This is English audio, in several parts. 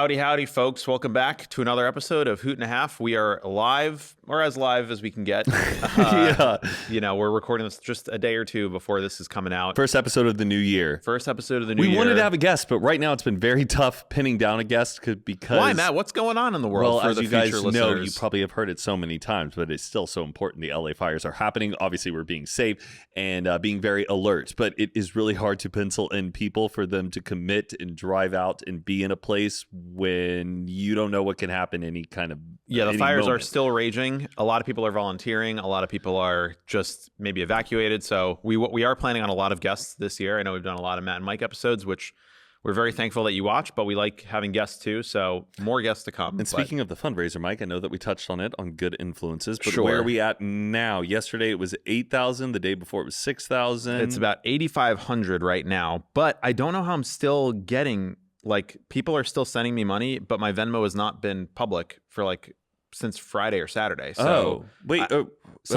Howdy, howdy, folks. Welcome back to another episode of Hoot and a Half. We are live, or as live as we can get. Yeah. You know, we're recording this just a day or two before this is coming out. First episode of the new year. First episode of the new year. We wanted to have a guest, but right now it's been very tough pinning down a guest because... Why, Matt? What's going on in the world well, for as the you future guys listeners? know, you probably have heard it so many times, but it's still so important. The LA fires are happening. Obviously, we're being safe and being very alert, but it is really hard to pencil in people for them to commit and drive out and be in a place when you don't know what can happen any kind of the fires moment. are still raging. A lot of people are volunteering. A lot of people are just maybe evacuated. So we are planning on a lot of guests this year. I know we've done a lot of Matt and Mike episodes, which we're very thankful that you watch, but we like having guests too. So more guests to come. And speaking of the fundraiser, Mike, I know that we touched on it on Good Influences, but Sure. where are we at now? Yesterday it was 8,000. The day before it was 6,000. It's about 8,500 right now, but I don't know how I'm still getting, like, people are still sending me money, but my Venmo has not been public for like since Friday or Saturday. So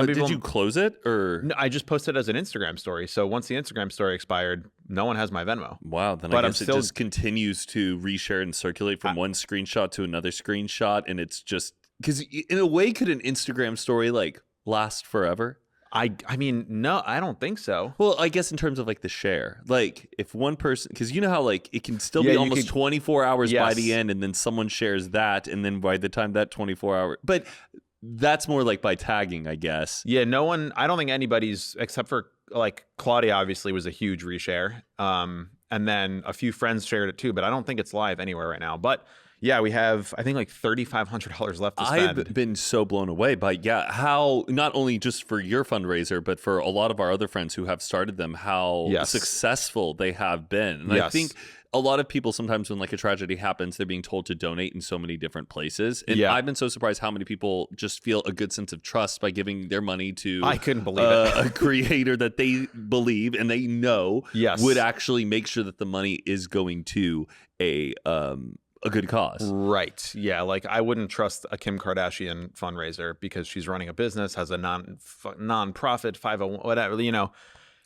did you close it or? No, I just posted it as an Instagram story. So once the Instagram story expired, no one has my Venmo. Wow, then But I I'm guess it still- just continues to reshare and circulate from one screenshot to another screenshot, and it's just because in a way, could an Instagram story like last forever? I mean, no, I don't think so. Well, I guess in terms of like the share, like if one person, because you know how like it can still Yeah, be you almost could- 24 hours by Yes. the end, and then someone shares that, and then by the time that 24 hour, but that's more like by tagging, I guess. Yeah, no one, I don't think anybody's, except for like Claudia obviously was a huge reshare. And then a few friends shared it too, but I don't think it's live anywhere right now. But yeah, we have, I think, like $3,500 left to spend. I've been so blown away by how not only just for your fundraiser, but for a lot of our other friends who have started them, how Yes. successful they have been. And I Yes. think a lot of people sometimes when like a tragedy happens, they're being told to donate in so many different places. And Yeah. I've been so surprised how many people just feel a good sense of trust by giving their money to I couldn't believe it. a creator that they believe and they know Yes. would actually make sure that the money is going to a good cause. Right. Yeah. Like I wouldn't trust a Kim Kardashian fundraiser because she's running a business, has a non-profit 501, whatever, you know.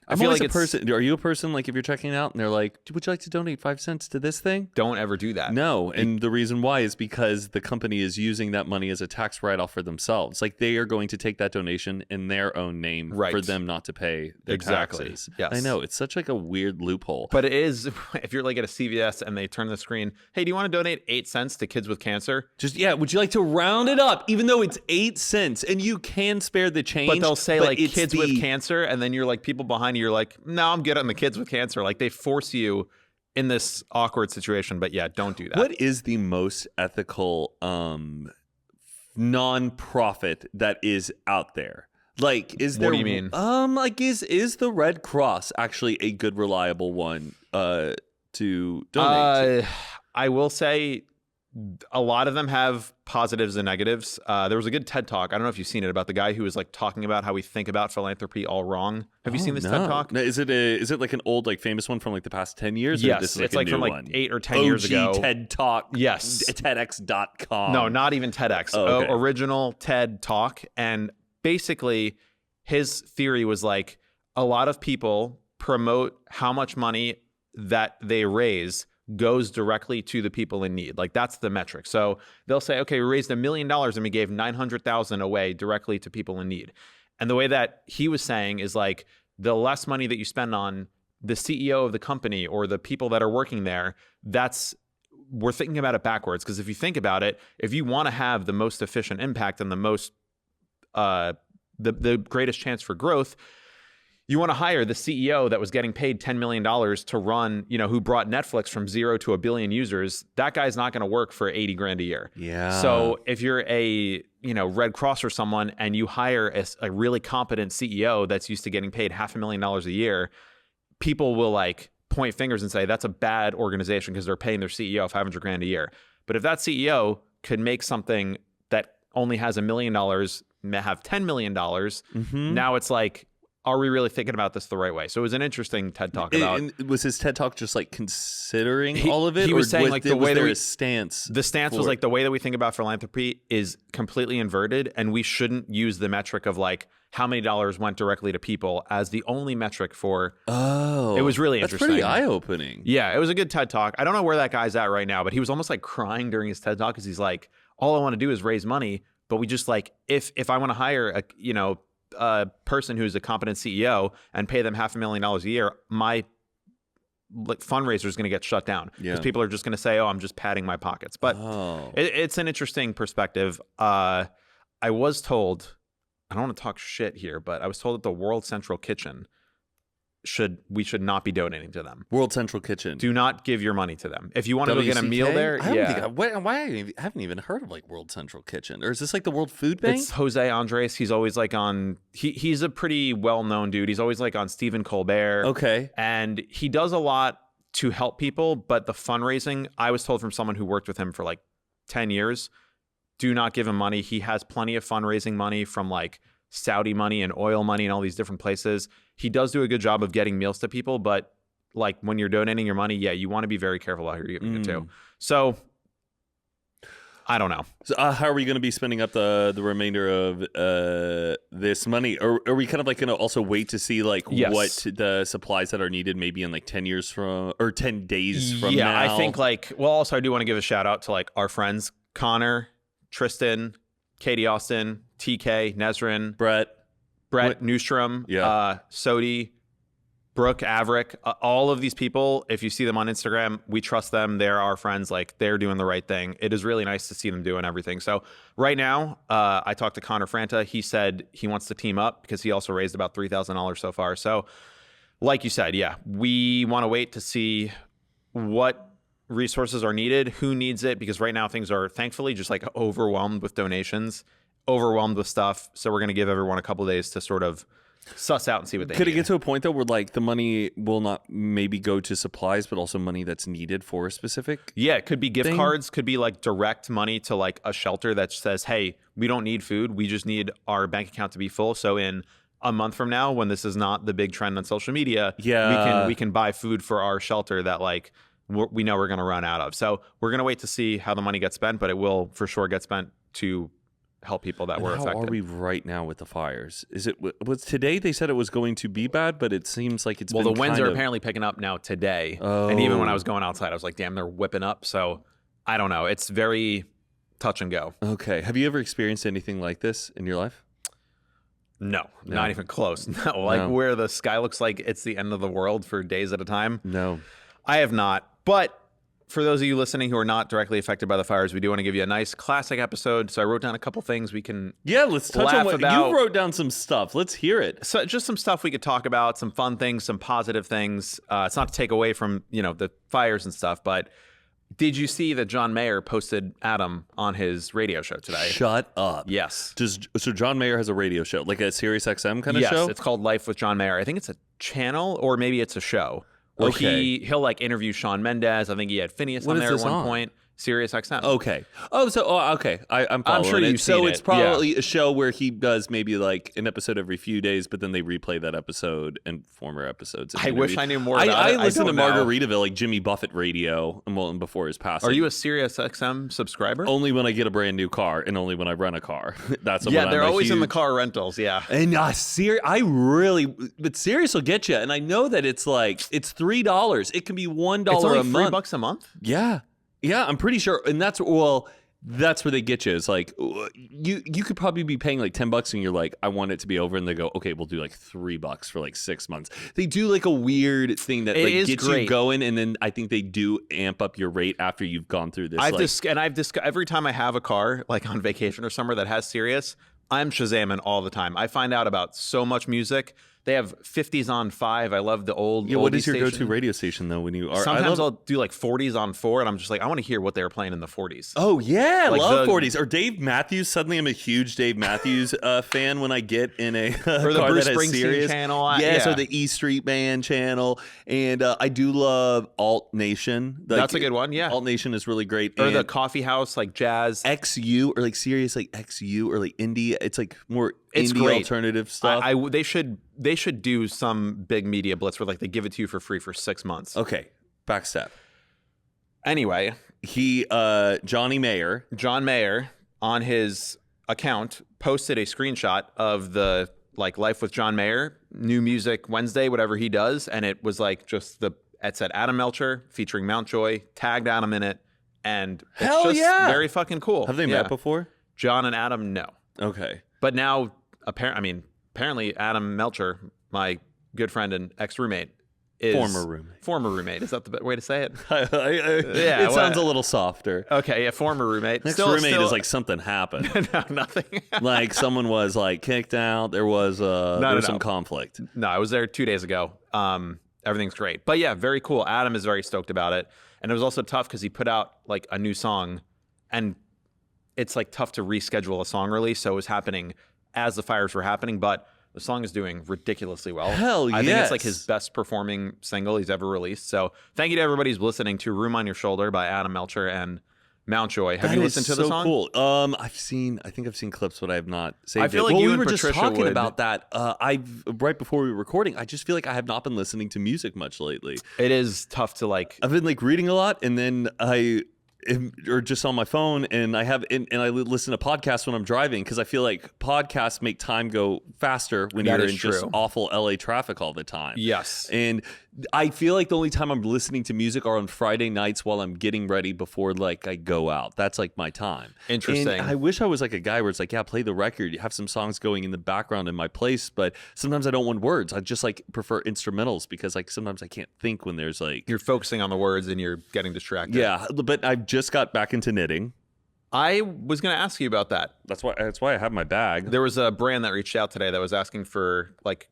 I I'm feel always like a person. Are you a person like if you're checking out and they're like, would you like to donate 5 cents to this thing? Don't ever do that. No. And the reason why is because the company is using that money as a tax write-off for themselves. Like they are going to take that donation in their own name Right. for them not to pay their Exactly. taxes. Yes. I know. It's such like a weird loophole. But it is, if you're like at a CVS and they turn the screen, hey, do you want to donate 8 cents to kids with cancer? Just, would you like to round it up, even though it's 8 cents and you can spare the change? But they'll say like it's kids the- with cancer, and then you're like people behind you, you're like, no, I'm good on the kids with cancer. Like they force you in this awkward situation. But yeah, don't do that. What is the most ethical non-profit that is out there? Like, is there? What do you mean? Like, is the Red Cross actually a good, reliable one to donate to? I will say a lot of them have positives and negatives. There was a good TED Talk. I don't know if you've seen it, about the guy who was like talking about how we think about philanthropy all wrong. Have you seen this TED Talk? No, is it like an old like famous one from like the past 10 years? Or Yes, this is, it's a like new from like one? 8 or 10 years ago. TED Talk. Yes. TEDx.com. No, not even TEDx. Oh, okay. Original TED Talk. And basically, his theory was like a lot of people promote how much money that they raise goes directly to the people in need. Like that's the metric. So they'll say, okay, we raised $1 million and we gave 900,000 away directly to people in need. And the way that he was saying is like the less money that you spend on the CEO of the company or the people that are working there, we're thinking about it backwards. Because if you think about it, if you want to have the most efficient impact and the most the greatest chance for growth, you want to hire the CEO that was getting paid $10 million to run, who brought Netflix from 0 to 1 billion users. That guy's not going to work for 80 grand a year. Yeah. So if you're a, Red Cross or someone and you hire a really competent CEO that's used to getting paid $500,000 a year, people will like point fingers and say that's a bad organization because they're paying their CEO 500 grand a year. But if that CEO could make something that only has $1 million, have $10 million, now it's like, are we really thinking about this the right way? So it was an interesting TED Talk about. And was his TED Talk just like considering all of it? He was saying like the way that his stance. The stance was like the way that we think about philanthropy is completely inverted, and we shouldn't use the metric of like how many dollars went directly to people as the only metric for. Oh, it was really that's interesting. pretty eye-opening. Yeah, it was a good TED Talk. I don't know where that guy's at right now, but he was almost like crying during his TED Talk because he's like, all I want to do is raise money. But we just like, if I want to hire a person who's a competent CEO and pay them $500,000 a year, my fundraiser is going to get shut down because people are just going to say, oh, I'm just padding my pockets. But it's an interesting perspective. I was told, I don't want to talk shit here, but I was told that the World Central Kitchen we should not be donating to them. World Central Kitchen. Do not give your money to them. If you want to go get a meal there, I haven't even heard of like World Central Kitchen. Or is this like the World Food Bank? It's Jose Andres. He's always like on. He's a pretty well-known dude. He's always like on Stephen Colbert. Okay. And he does a lot to help people, but the fundraising, I was told from someone who worked with him for like 10 years, do not give him money. He has plenty of fundraising money from like Saudi money and oil money and all these different places. He does do a good job of getting meals to people, but like when you're donating your money, you want to be very careful how you're giving it to. So I don't know. So, how are we going to be spending up the remainder of this money? Or are we kind of like going to also wait to see like what the supplies that are needed maybe in like 10 years from or 10 days from now? Yeah, I think like, well, also I do want to give a shout out to like our friends, Connor, Tristan, Katie Austin, TK, Nezrin, Brett Newstrom, Sodi, Brooke Averick, all of these people, if you see them on Instagram, we trust them. They're our friends. Like they're doing the right thing. It is really nice to see them doing everything. So right now, I talked to Connor Franta. He said he wants to team up because he also raised about $3,000 so far. So like you said, we want to wait to see what resources are needed, who needs it, because right now things are thankfully just like overwhelmed with donations, overwhelmed with stuff. So we're going to give everyone a couple of days to sort of suss out and see what they Could need. it get to a point though where like the money will not maybe go to supplies, but also money that's needed for a specific it could be gift thing? cards, could be like direct money to like a shelter that says, hey, we don't need food, we just need our bank account to be full, so in a month from now when this is not the big trend on social media, we can buy food for our shelter that like we know we're going to run out of. So we're going to wait to see how the money gets spent, but it will for sure get spent to help people that were affected. How are we right now with the fires? Is it was today they said it was going to be bad, but it seems like it's been the winds are apparently picking up now today. And even when I was going outside, I was like, damn, they're whipping up. So I don't know. It's very touch and go. Okay. Have you ever experienced anything like this in your life? No, not even close. No, where the sky looks like it's the end of the world for days at a time. No, I have not. But for those of you listening who are not directly affected by the fires, we do want to give you a nice classic episode. So I wrote down a couple things we can let's touch on what about. You wrote down some stuff. Let's hear it. So just some stuff we could talk about, some fun things, some positive things. It's not to take away from, the fires and stuff, but did you see that John Mayer posted Adam on his radio show today? Shut up. Yes. So John Mayer has a radio show, like a Sirius XM kind of show? Yes, it's called Life with John Mayer. I think it's a channel or maybe it's a show. Where he'll like interview Shawn Mendes. I think he had Phineas on there at one point. Sirius XM. Okay. Okay. I'm following I'm sure you've seen So it's probably a show where he does maybe like an episode every few days, but then they replay that episode and former episodes. I wish I knew more about it. I listen to Margaritaville, like Jimmy Buffett radio, and before his passing. Are you a Sirius XM subscriber? Only when I get a brand new car and only when I rent a car. That's they're always in the car rentals. Yeah. And but Sirius will get you. And I know that it's like it's $3. It can be $1 it's only a month. $3 a month. Yeah, I'm pretty sure, and that's where they get you. It's like you could probably be paying like $10, and you're like, I want it to be over, and they go, okay, we'll do like $3 for like 6 months. They do like a weird thing that like gets you going, and then I think they do amp up your rate after you've gone through this. Every time I have a car like on vacation or somewhere that has Sirius, I'm Shazamming all the time. I find out about so much music. They have 50s on 5. I love the old. Yeah, what is your go-to radio station though? When you are sometimes I'll do like 40s on 4, and I'm just like, I want to hear what they were playing in the 40s. Oh yeah, like love 40s. Or Dave Matthews. Suddenly, I'm a huge Dave Matthews fan when I get in a or the car Bruce that has Springsteen Sirius. channel. So the E Street Band channel, and I do love Alt Nation. That's a good one. Yeah, Alt Nation is really great. Or the coffee house, like jazz. XU or like Sirius, like XU or like indie. It's like more. It's indie great. Alternative stuff. They should do some big media blitz where like they give it to you for free for 6 months. Okay, backstep. Anyway, John Mayer on his account posted a screenshot of the like Life with John Mayer, New Music Wednesday, whatever he does, and it was like just it said Adam Melcher featuring Mountjoy, tagged Adam in it, and it's Hell just yeah! very fucking cool. Have they met before? John and Adam, no. Okay. But now, apparently Adam Melcher, my good friend and ex-roommate, is former roommate. Is that the way to say it? It sounds a little softer. Okay, yeah, former roommate. Roommate is like something happened. No, nothing. Like someone was like kicked out. There was some conflict. No, I was there 2 days ago. Everything's great. But yeah, very cool. Adam is very stoked about it. And it was also tough because he put out like a new song, and it's like tough to reschedule a song release. So it was happening as the fires were happening, but the song is doing ridiculously well. Hell yes. I think it's like his best performing single he's ever released. So thank you to everybody who's listening to Room on Your Shoulder by Adam Melcher and Mountjoy. Have you listened to the song? Cool. I think I've seen clips, but I have not saved I feel it. like you we and were just Patricia talking about that. Right before we were recording, I just feel like I have not been listening to music much lately. It is tough to like. I've been like reading a lot, and then or just on my phone, and I listen to podcasts when I'm driving because I feel like podcasts make time go faster when you're in just awful LA traffic all the time. Yes. And I feel like the only time I'm listening to music are on Friday nights while I'm getting ready before like I go out. That's like my time. Interesting. And I wish I was like a guy where it's like, yeah, play the record. You have some songs going in the background in my place, but sometimes I don't want words. I just like prefer instrumentals because like sometimes I can't think when there's like you're focusing on the words and you're getting distracted. Yeah, but I've just got back into knitting. I was going to ask you about that. That's why I have my bag. There was a brand that reached out today that was asking for like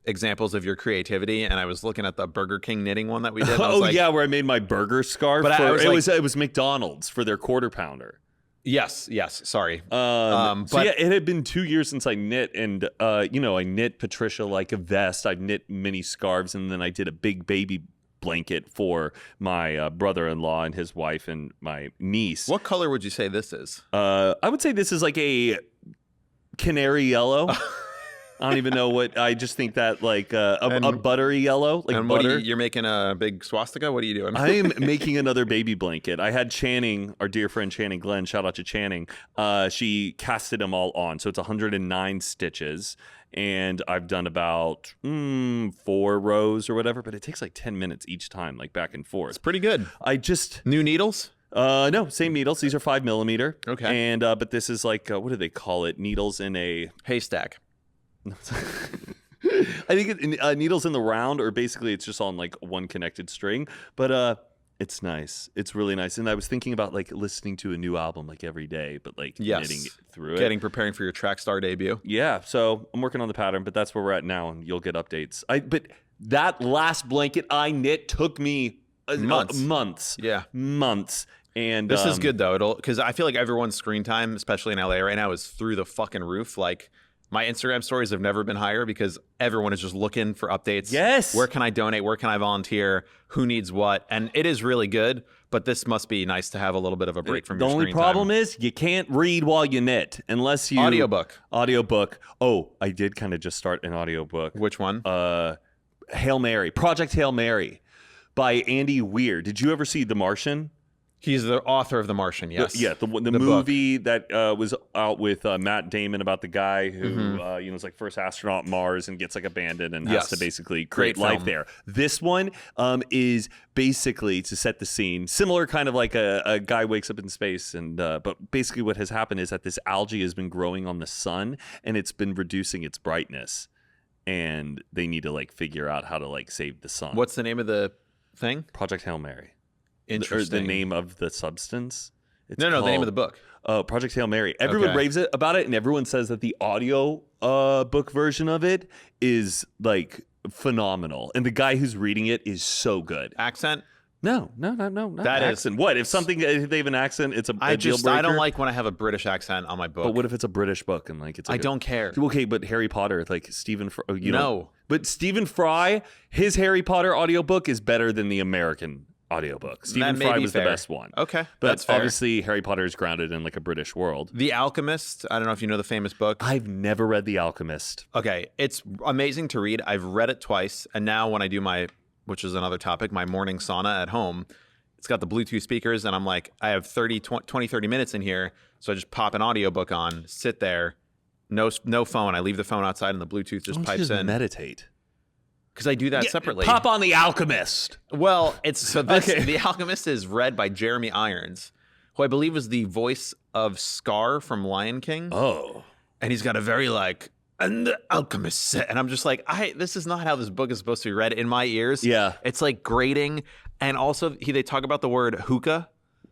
examples of your creativity, and I was looking at the Burger King knitting one that we did. Where I made my burger scarf. But it was McDonald's for their quarter pounder. Yes. Sorry. It had been 2 years since I knit, and I knit Patricia like a vest. I've knit many scarves, and then I did a big baby blanket for my brother-in-law and his wife and my niece. What color would you say this is? I would say this is like a canary yellow. I don't even know what. I just think that like a buttery yellow, like butter. You're making a big swastika? What are you doing? I am making another baby blanket. I had Channing, our dear friend Channing Glenn, shout out to Channing. She casted them all on. So it's 109 stitches. And I've done about 4 rows or whatever. But it takes like 10 minutes each time, like back and forth. It's pretty good. New needles? No, same needles. These are 5mm. Okay. And but this is like, what do they call it? Needles in a haystack. I think needles in the round, or basically it's just on like one connected string, but it's nice. It's really nice. And I was thinking about like listening to a new album like every day, but like knitting through it. Preparing for your Trackstar debut. Yeah, so I'm working on the pattern, but that's where we're at now, and you'll get updates. But that last blanket I knit took me months. Yeah, months. And this is good though, because I feel like everyone's screen time, especially in LA right now, is through the fucking roof. Like, my Instagram stories have never been higher because everyone is just looking for updates. Yes. Where can I donate? Where can I volunteer? Who needs what? And it is really good, but this must be nice to have a little bit of a break from your screen time. The only problem is you can't read while you knit unless you... Audiobook. Oh, I did kind of just start an audiobook. Which one? Hail Mary. Project Hail Mary by Andy Weir. Did you ever see The Martian? He's the author of The Martian, yes. The movie that was out with Matt Damon about the guy who is like first astronaut on Mars and gets like abandoned and has to basically create life there. This one is basically, to set the scene, similar kind of like a guy wakes up in space, and but basically what has happened is that this algae has been growing on the sun and it's been reducing its brightness, and they need to like figure out how to like save the sun. What's the name of the thing? Project Hail Mary. Interesting. The name of the substance? The name of the book. Project Hail Mary. Everyone raves about it, and everyone says that the audio book version of it is like phenomenal. And the guy who's reading it is so good. Accent? No, not that accent. What if they have an accent? It's a deal breaker? I don't like when I have a British accent on my book. But what if it's a British book and like it's? Like I don't care. Okay, but Harry Potter, like Stephen, No. But Stephen Fry, his Harry Potter audiobook is better than the American audiobook. Stephen Fry was the best one. Okay. But that's fair. Obviously Harry Potter is grounded in like a British world. The Alchemist, I don't know if you know the famous book. I've never read The Alchemist. Okay. It's amazing to read. I've read it twice. And now when I do which is another topic, my morning sauna at home, it's got the Bluetooth speakers, and I'm like, I have 30 minutes in here. So I just pop an audiobook on, sit there, No phone. I leave the phone outside and the Bluetooth just pipes in. Meditate. Because I do that separately. Pop on The Alchemist. Well, The Alchemist is read by Jeremy Irons, who I believe was the voice of Scar from Lion King. Oh. And he's got a very and the Alchemist said, and I'm just like, this is not how this book is supposed to be read in my ears. Yeah. It's like grating. And also they talk about the word hookah.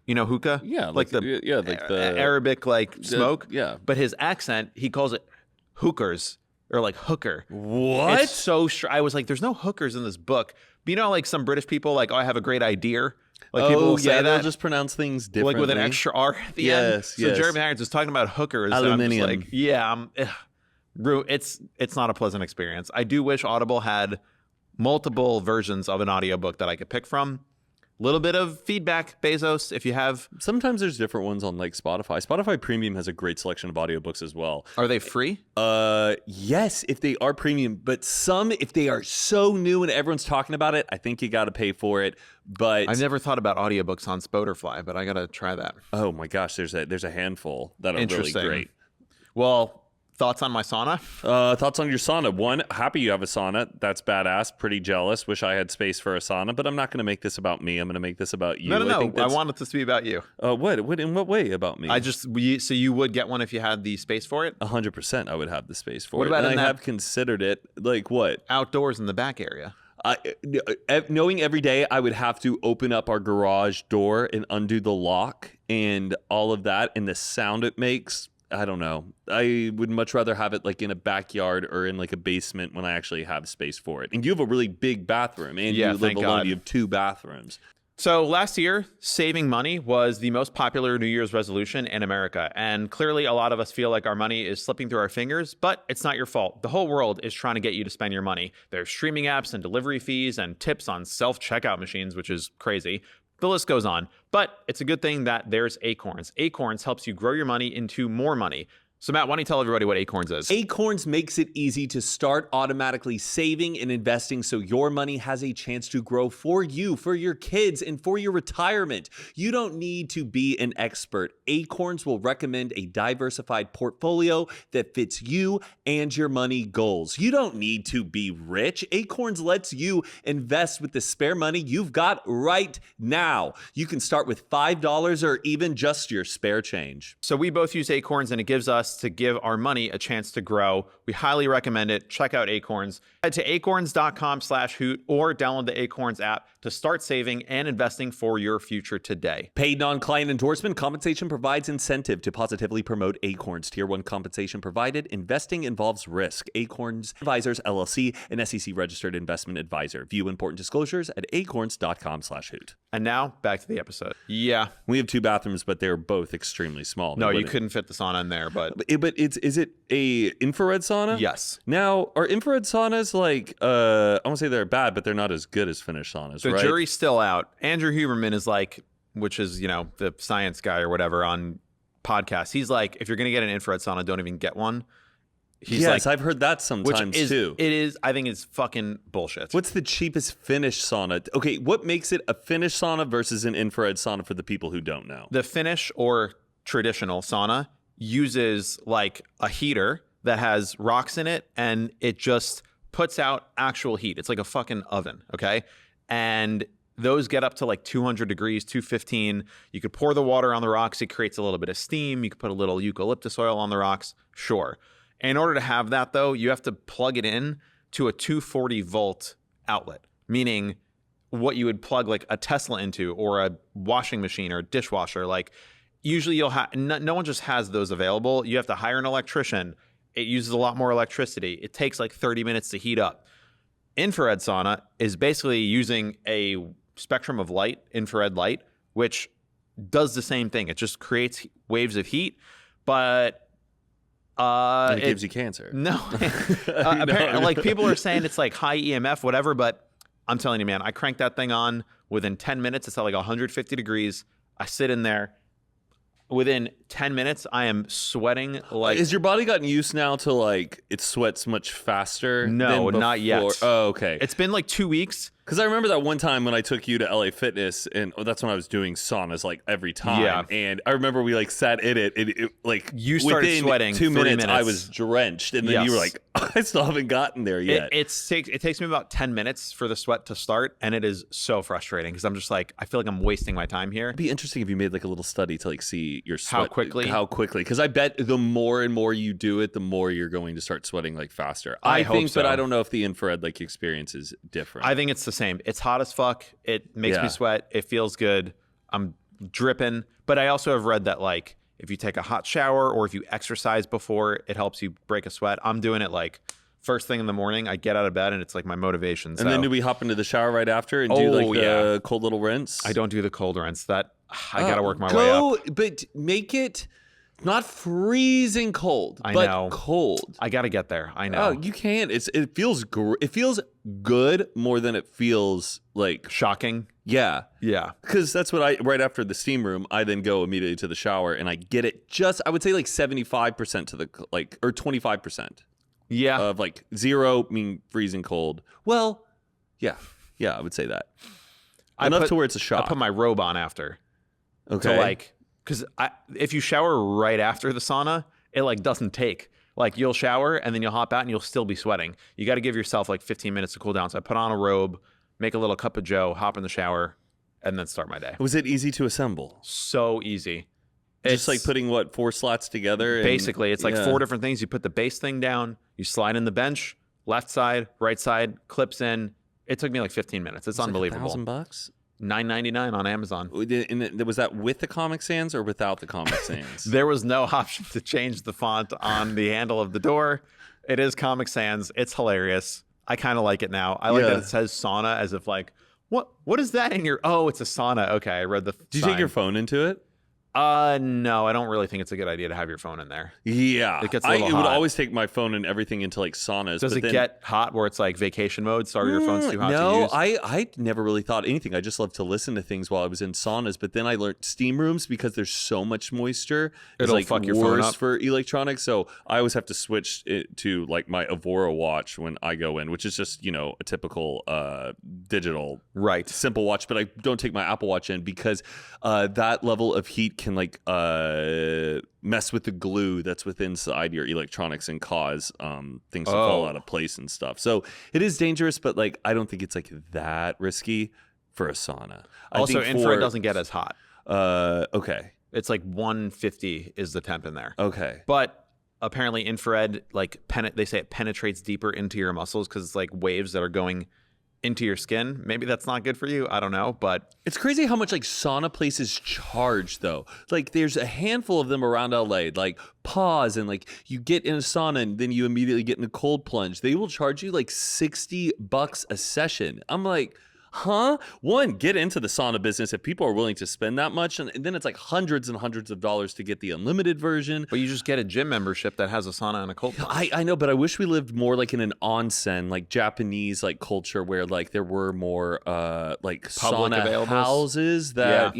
You know hookah? Yeah. Like the Arabic smoke. Yeah. But his accent, he calls it hookers or like hooker. What? It's so I was like, there's no hookers in this book. But you know, like some British people, like, I have a great idea. Like people will say that. They'll just pronounce things differently. Like with an extra R at the end. So Jeremy Irons was talking about hookers. Aluminium. And I'm just like, it's not a pleasant experience. I do wish Audible had multiple versions of an audiobook that I could pick from. Little bit of feedback, Bezos, if you have. Sometimes there's different ones on like Spotify. Spotify Premium has a great selection of audiobooks as well. Are they free? Yes, if they are premium, but some, if they are so new and everyone's talking about it, I think you got to pay for it. But I've never thought about audiobooks on Spotify, but I got to try that. Oh my gosh, there's a handful that are really great. Well, thoughts on my sauna? Thoughts on your sauna? One, happy you have a sauna. That's badass. Pretty jealous. Wish I had space for a sauna, but I'm not going to make this about me. I'm going to make this about you. No. I wanted this to be about you. What? In what way about me? So you would get one if you had the space for it? 100% I would have the space for it. What about and I have considered it. Like what? Outdoors in the back area. Knowing every day I would have to open up our garage door and undo the lock and all of that and the sound it makes. I don't know. I would much rather have it like in a backyard or in like a basement when I actually have space for it. And you have a really big bathroom and you live alone. You have 2 bathrooms. So last year, saving money was the most popular New Year's resolution in America. And clearly a lot of us feel like our money is slipping through our fingers, but it's not your fault. The whole world is trying to get you to spend your money. There's streaming apps and delivery fees and tips on self-checkout machines, which is crazy. The list goes on, but it's a good thing that there's Acorns. Acorns helps you grow your money into more money. So Matt, why don't you tell everybody what Acorns is? Acorns makes it easy to start automatically saving and investing so your money has a chance to grow for you, for your kids, and for your retirement. You don't need to be an expert. Acorns will recommend a diversified portfolio that fits you and your money goals. You don't need to be rich. Acorns lets you invest with the spare money you've got right now. You can start with $5 or even just your spare change. So we both use Acorns and it gives us to give our money a chance to grow. We highly recommend it. Check out Acorns. Head to acorns.com/hoot or download the Acorns app to start saving and investing for your future today. Paid non-client endorsement. Compensation provides incentive to positively promote Acorns. Tier 1 compensation provided. Investing involves risk. Acorns Advisors, LLC, an SEC-registered investment advisor. View important disclosures at acorns.com/hoot. And now, back to the episode. Yeah. We have 2 bathrooms, but they're both extremely small. No, you couldn't fit the sauna in there, but is it a infrared sauna? Yes. Now, are infrared saunas like I won't say they're bad, but they're not as good as Finnish saunas, the right? The jury's still out. Andrew Huberman is like, which is, the science guy or whatever on podcasts. He's like, if you're going to get an infrared sauna, don't even get one. Yes, I've heard that sometimes too. It is. I think it's fucking bullshit. What's the cheapest Finnish sauna? Okay, what makes it a Finnish sauna versus an infrared sauna for the people who don't know? The Finnish or traditional sauna uses like a heater that has rocks in it and it just puts out actual heat. It's like a fucking oven, okay? And those get up to like 200 degrees, 215. You could pour the water on the rocks. It creates a little bit of steam. You could put a little eucalyptus oil on the rocks. Sure. In order to have that, though, you have to plug it in to a 240 volt outlet, meaning what you would plug like a Tesla into or a washing machine or a dishwasher. Like usually you'll have, no one just has those available. You have to hire an electrician. It uses a lot more electricity. It takes like 30 minutes to heat up. Infrared sauna is basically using a spectrum of light, infrared light, which does the same thing. It just creates waves of heat, but it gives you cancer. No. Apparently, like people are saying it's like high EMF, whatever, but I'm telling you, man, I crank that thing on within 10 minutes. It's at like 150 degrees. I sit in there. Within 10 minutes, I am sweating like... Has your body gotten used now to like it sweats much faster? No, than not yet. Oh, okay. It's been like 2 weeks Because I remember that one time when I took you to LA Fitness, and that's when I was doing saunas like every time. Yeah. And I remember we like sat in it, and it like you started within sweating 2 minutes, 3 I minutes. was drenched, and then you were like, I still haven't gotten there yet. It takes me about 10 minutes for the sweat to start, and it is so frustrating because I'm just like, I feel like I'm wasting my time here. It'd be interesting if you made like a little study to like see your sweat. How quickly. Because I bet the more and more you do it, the more you're going to start sweating like faster. I hope think, so. but I don't know if the infrared like experience is different. I think it's the same. It's hot as fuck. It makes me sweat. It feels good. I'm dripping. But I also have read that like if you take a hot shower or if you exercise before, it helps you break a sweat. I'm doing it like first thing in the morning. I get out of bed and it's like my motivation. And then do we hop into the shower right after and do like the cold little rinse? I don't do the cold rinse. That I got to work my way up. But make it not freezing cold, but cold. I got to get there. I know. Oh, you can't. It feels good more than it feels like shocking. Yeah. Yeah. Because that's what right after the steam room, I then go immediately to the shower and I get it I would say like 75% to the or 25%. Yeah. Of like 0 mean freezing cold. Well, yeah. Yeah, I would say that. Enough to where it's a shock. I put my robe on after. Okay. So like, because if you shower right after the sauna, it like doesn't take. Like you'll shower and then you'll hop out and you'll still be sweating. You got to give yourself like 15 minutes to cool down. So I put on a robe, make a little cup of joe, hop in the shower, and then start my day. Was it easy to assemble? So easy. Just like putting 4 slats together? Basically, it's like 4 different things. You put the base thing down, you slide in the bench, left side, right side, clips in. It took me like 15 minutes. It's unbelievable. $1,000? $9.99 on Amazon. Was that with the Comic Sans or without the Comic Sans? There was no option to change the font on the handle of the door. It is Comic Sans. It's hilarious. I kind of like it now. I like that it says sauna as if like, what is that in your? Oh, it's a sauna. Okay, I read the. Did you take your phone into it? No, I don't really think it's a good idea to have your phone in there. Yeah. It gets a little hot. I would always take my phone and everything into like saunas. Does it get hot where it's like vacation mode? So are your phones too hot to use? No, I never really thought anything. I just love to listen to things while I was in saunas. But then I learned steam rooms because there's so much moisture. It's like fuck your phone up for electronics. So I always have to switch it to like my Avora watch when I go in, which is just, a typical digital simple watch. But I don't take my Apple Watch in because that level of heat can like mess with the glue that's within inside your electronics and cause things to fall out of place and stuff. So it is dangerous, but like I don't think it's like that risky for a sauna. Also, infrared doesn't get as hot. Okay. It's like 150 is the temp in there. Okay. But apparently infrared, like they say it penetrates deeper into your muscles because it's like waves that are going into your skin. Maybe that's not good for you. I don't know, but it's crazy how much like sauna places charge though. Like there's a handful of them around LA, like Pause, and like you get in a sauna and then you immediately get in a cold plunge. They will charge you like $60 a session. I'm like, huh? One, get into the sauna business if people are willing to spend that much. And then it's like hundreds and hundreds of dollars to get the unlimited version. But you just get a gym membership that has a sauna and a cold plunge. I know, but I wish we lived more like in an onsen, like Japanese like culture where like there were more like public sauna availables houses that,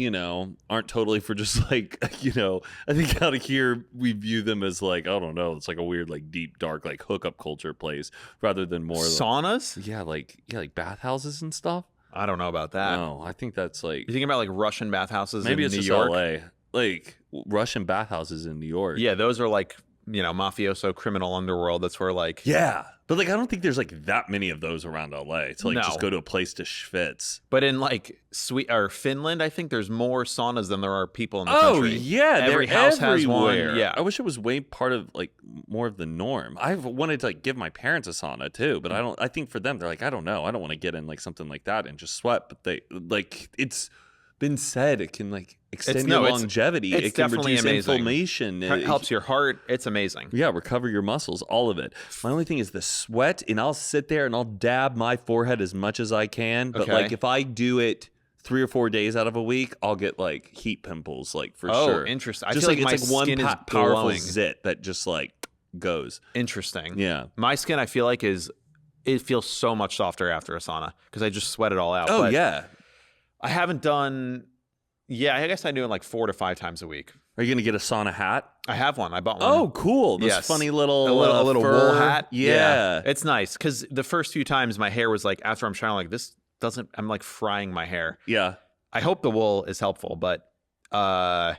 aren't totally for just like, I think out of here we view them as like, I don't know, it's like a weird like deep dark like hookup culture place rather than more saunas? Like bathhouses and stuff. I don't know about that. No, I think that's like... You think about like Russian bathhouses maybe in it's New just York? LA. Like Russian bathhouses in New York. Yeah, those are like, mafioso criminal underworld. That's where like... Yeah. But like I don't think there's like that many of those around LA to like just go to a place to schwitz. But in like Finland, I think there's more saunas than there are people in the country. Oh yeah, every house has one. Yeah, I wish it was way part of like more of the norm. I've wanted to like give my parents a sauna too, but I think for them they're like, I don't know, I don't want to get in like something like that and just sweat. But they like it's been said it can like extend your longevity. It's it can definitely reduce amazing. inflammation. It helps your heart. It's amazing. Yeah, recover your muscles, all of it. My only thing is the sweat, and I'll sit there and I'll dab my forehead as much as I can. But like if I do it 3 or 4 days out of a week, I'll get like heat pimples, like for sure. Oh, interesting. I just feel like my it's like skin one is powerful glowing. zit that just like goes. Interesting. Yeah. My skin, I feel like it feels so much softer after a sauna because I just sweat it all out. Oh but yeah. I haven't done. Yeah, I guess I do it like 4 to 5 times a week. Are you gonna get a sauna hat? I have one. I bought one. Oh, cool! This Yes. funny little a little fur wool hat. Yeah. It's nice because the first few times my hair was like after I'm showering, like this I'm like frying my hair. Yeah. I hope the wool is helpful, but so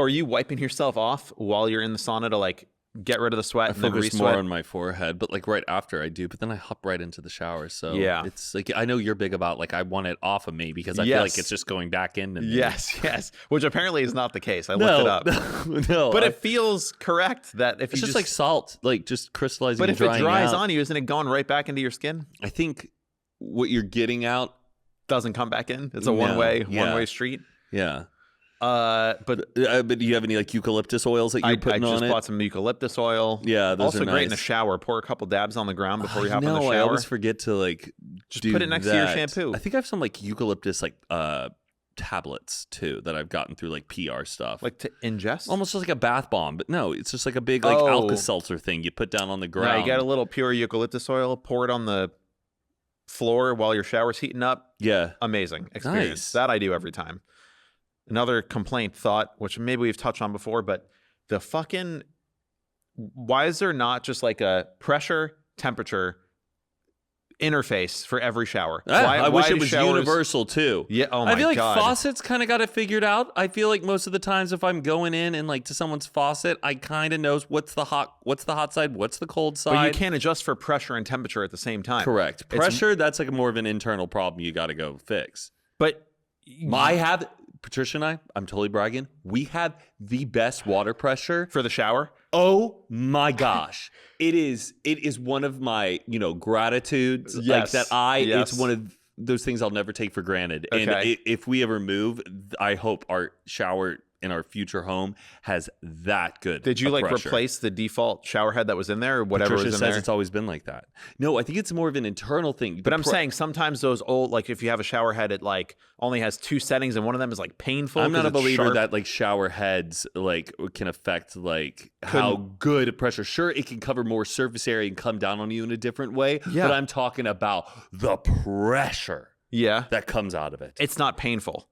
are you wiping yourself off while you're in the sauna to like get rid of the sweat I and then focus re-sweat? more on my forehead, but like right after I do, but then I hop right into the shower. So Yeah. it's like, I know you're big about like, I want it off of me because I feel like it's just going back into me. Yes. Which apparently is not the case. I looked it up. No. But it feels correct that if it's you just like salt, like just crystallizing. But and if it drying dries out. on you, isn't it going right back into your skin? I think what you're getting out doesn't come back in. It's a one-way street. Yeah. But do you have any like eucalyptus oils that you're putting on it? I just bought some eucalyptus oil. Yeah, those also are great nice. in the shower. Pour a couple dabs on the ground before you hop in the shower. I always forget to like just do put it next to your shampoo. I think I have some like eucalyptus like tablets too that I've gotten through like PR stuff. Like to ingest? Almost just like a bath bomb, but no, it's just like a big like Alka-Seltzer thing you put down on the ground. Yeah, you get a little pure eucalyptus oil, pour it on the floor while your shower's heating up. Yeah. Amazing experience. Nice. That I do every time. Another complaint thought, which maybe we've touched on before, but the fucking, why is there not just like a pressure, temperature interface for every shower? I wish it was universal too. Yeah. Oh my God. I feel like faucets kind of got it figured out. I feel like most of the times if I'm going in and like to someone's faucet, I kind of knows what's the hot side, what's the cold side. But you can't adjust for pressure and temperature at the same time. Correct. Pressure, that's like more of an internal problem you got to go fix. But Patricia and I'm totally bragging. We have the best water pressure for the shower. Oh my gosh. It is one of my, gratitudes. Yes. Like that it's one of those things I'll never take for granted. Okay. And if we ever move, I hope our shower in our future home has that good. Did you like pressure. replace the default shower head that was in there or whatever Patricia was in says there? It's always been like that. No, I think it's more of an internal thing. But I'm saying sometimes those old, like if you have a shower head, it like only has 2 settings and one of them is like painful. I'm not a believer sharp. that like shower heads like can affect like how good a pressure. Sure, it can cover more surface area and come down on you in a different way. Yeah. But I'm talking about the pressure that comes out of it. It's not painful.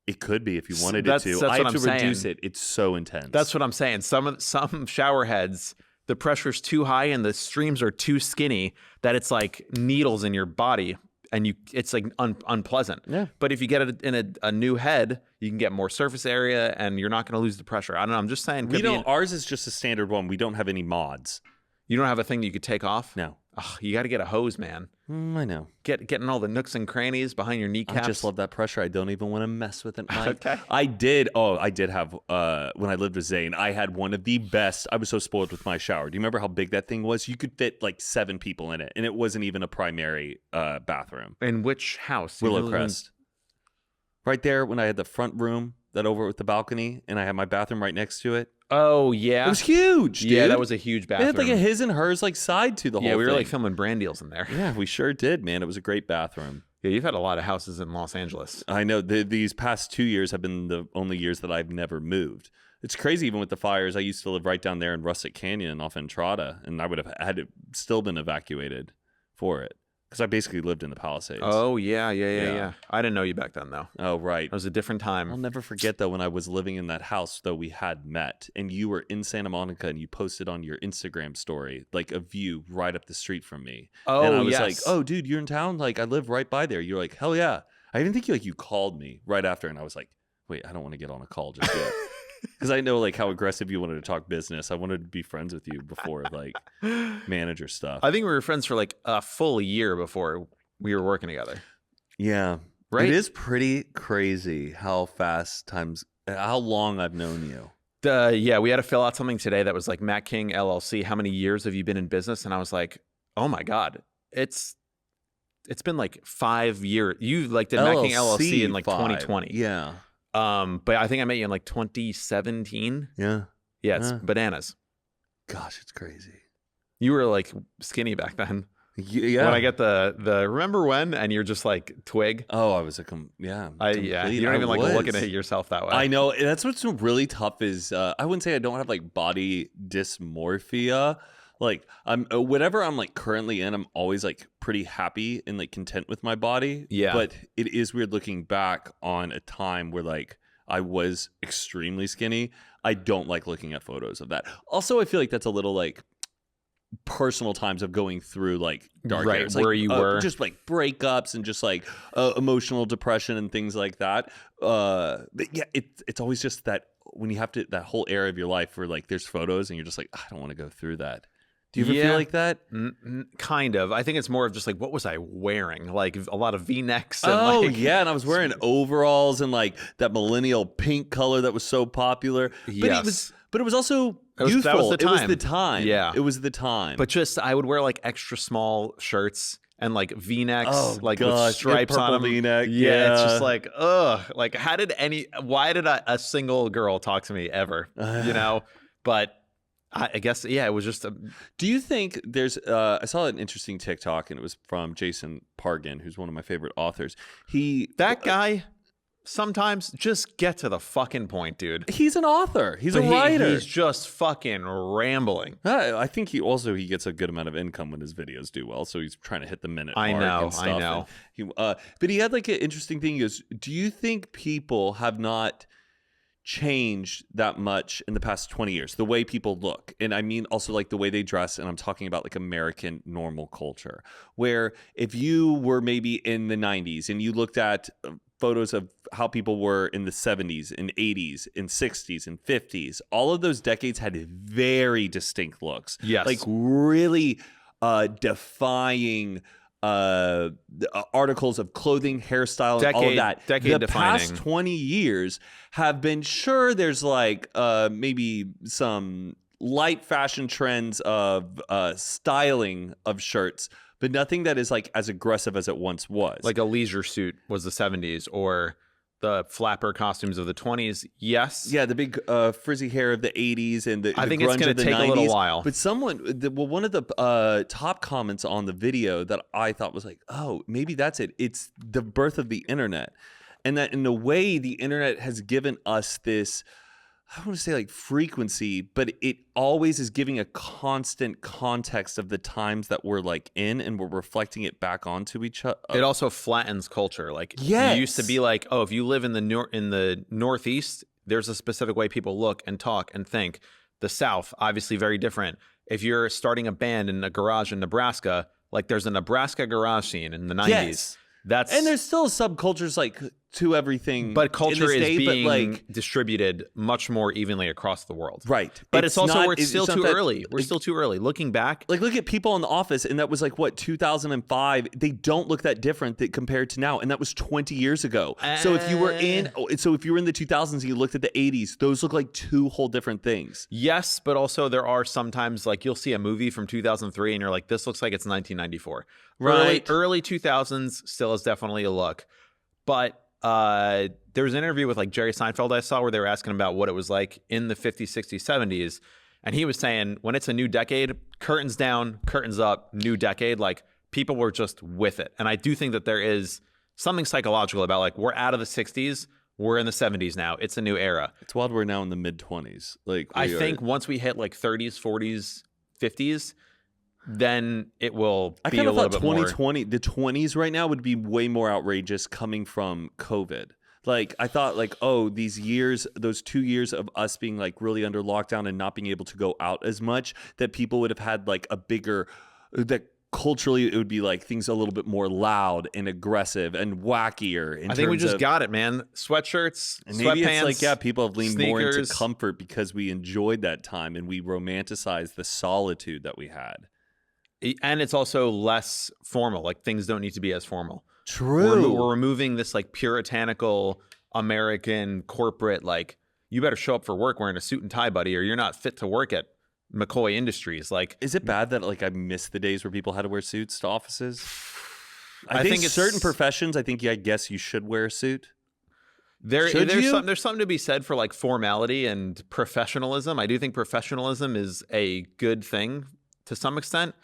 It could be if you wanted it to. I have to reduce it. It's so intense. That's what I'm saying. Some shower heads, the pressure's too high and the streams are too skinny that it's like needles in your body and it's like unpleasant. Yeah. But if you get it in a new head, you can get more surface area and you're not going to lose the pressure. I don't know. I'm just saying. Ours is just a standard one. We don't have any mods. You don't have a thing that you could take off? No. Oh, you got to get a hose, man. I know. Getting all the nooks and crannies behind your kneecaps. I just love that pressure. I don't even want to mess with it, Mike. Okay. I did have, when I lived with Zane, I had one of the best. I was so spoiled with my shower. Do you remember how big that thing was? You could fit like 7 people in it, and it wasn't even a primary bathroom. In which house? Willowcrest. Right there when I had the front room that over with the balcony, and I had my bathroom right next to it. Oh, yeah. It was huge, dude. Yeah, that was a huge bathroom. It had like a his and hers like side to the whole thing. Yeah, we were like filming brand deals in there. Yeah, we sure did, man. It was a great bathroom. Yeah, you've had a lot of houses in Los Angeles. I know. These past 2 years have been the only years that I've never moved. It's crazy, even with the fires. I used to live right down there in Russet Canyon off Entrada, and I would have had to still been evacuated for it. Because I basically lived in the Palisades. Oh, yeah. I didn't know you back then, though. Oh, right. It was a different time. I'll never forget, though, when I was living in that house, though, we had met. And you were in Santa Monica, and you posted on your Instagram story, like, a view right up the street from me. Oh, and I was yes. like, oh, dude, you're in town? Like, I live right by there. You're like, hell yeah. I even think you called me right after, and I was like, wait, I don't want to get on a call just yet. Because I know like how aggressive you wanted to talk business. I wanted to be friends with you before like manager stuff. I think we were friends for like a full year before we were working together. Yeah. Right? It is pretty crazy how long I've known you. Yeah, we had to fill out something today that was like Matt King LLC. How many years have you been in business? And I was like, oh my God, it's been like 5 years. You like did Matt King LLC in like 2020. Yeah. But I think I met you in like 2017. Yeah. Yeah, it's bananas. Gosh, it's crazy. You were like skinny back then. Yeah. When I get the remember when, and you're just like twig. Oh, I was You don't even like looking at yourself that way. I know. That's what's really tough is I wouldn't say I don't have like body dysmorphia. Like I'm whatever I'm like currently in, I'm always like pretty happy and like content with my body. Yeah. But it is weird looking back on a time where like I was extremely skinny. I don't like looking at photos of that. Also, I feel like that's a little like personal times of going through like dark Right, areas, where you were. just like breakups and just like emotional depression and things like that. But yeah, it's always just that when you have to, that whole era of your life where like there's photos and you're just like, I don't want to go through that. Do you ever feel like that? Kind of. I think it's more of just like, what was I wearing? Like a lot of V-necks. And Yeah, and I was wearing overalls and like that millennial pink color that was so popular. Yes. But it was also youthful. That was the time. It was the time. Yeah. It was the time. But just, I would wear like extra small shirts and like V-necks, gosh, with stripes purple on them. V-neck. Yeah, it's just like, ugh. Like, why did a single girl talk to me ever? But I guess, yeah, it was just Do you think there's I saw an interesting TikTok, and it was from Jason Pargin, who's one of my favorite authors. That guy, sometimes just get to the fucking point, dude. He's an author. He's a writer. He's just fucking rambling. I think he gets a good amount of income when his videos do well, so he's trying to hit the minute mark. I know. But he had like an interesting thing. He goes, do you think people have not changed that much in the past 20 years, the way people look? And I mean also like the way they dress, and I'm talking about like American normal culture, where if you were maybe in the 90s and you looked at photos of how people were in the 70s and 80s and 60s and 50s, all of those decades had very distinct looks. Yes. Like really defying articles of clothing, hairstyle, and all of that. Decade the defining. past 20 years have been, sure, there's like maybe some light fashion trends of styling of shirts, but nothing that is like as aggressive as it once was. Like a leisure suit was the 70s, or the flapper costumes of the 20s. Yes. Yeah, the big frizzy hair of the 80s and I think grunge it's going of to the take 90s. a little while. But one of the top comments on the video that I thought was like, oh, maybe that's it. It's the birth of the internet. And that in a way, the internet has given us this, I don't want to say like frequency, but it always is giving a constant context of the times that we're like in, and we're reflecting it back onto each other. It also flattens culture. Like, yes. You used to be like, oh, if you live in the Northeast, there's a specific way people look and talk and think. The South, obviously very different. If you're starting a band in a garage in Nebraska, like there's a Nebraska garage scene in the 90s. Yes. And there's still subcultures like to everything, but culture is being like distributed much more evenly across the world, right? But it's also we're still too early. We're still too early. Looking back, like look at people in the office, and that was like what 2005. They don't look that different compared to now, and that was 20 years ago. So if you were in the 2000s, and you looked at the 80s, those look like two whole different things. Yes, but also there are sometimes like you'll see a movie from 2003, and you're like, this looks like it's 1994. Right. Early 2000s still is definitely a look, but. There was an interview with like Jerry Seinfeld I saw where they were asking about what it was like in the 50s, 60s, 70s. And he was saying when it's a new decade, curtains down, curtains up, new decade, like people were just with it. And I do think that there is something psychological about like we're out of the 60s, we're in the 70s now. It's a new era. It's wild we're now in the mid-20s. Like I think once we hit like 30s, 40s, 50s, then it will be a little bit more. 2020, the 20s right now would be way more outrageous coming from COVID. Like I thought like, oh, these years, those 2 years of us being like really under lockdown and not being able to go out as much, that people would have had like a bigger, that culturally it would be like things a little bit more loud and aggressive and wackier. I think we just got it, man. Sweatshirts, and maybe sweatpants, it's like, people have leaned more into sneakers. comfort because we enjoyed that time and we romanticized the solitude that we had. And it's also less formal. Like things don't need to be as formal. True. We're removing this like puritanical American corporate, like you better show up for work wearing a suit and tie, buddy, or you're not fit to work at McCoy Industries. Like, is it bad that like I miss the days where people had to wear suits to offices? I think it's certain professions, I guess you should wear a suit. There's something to be said for like formality and professionalism. I do think professionalism is a good thing to some extent.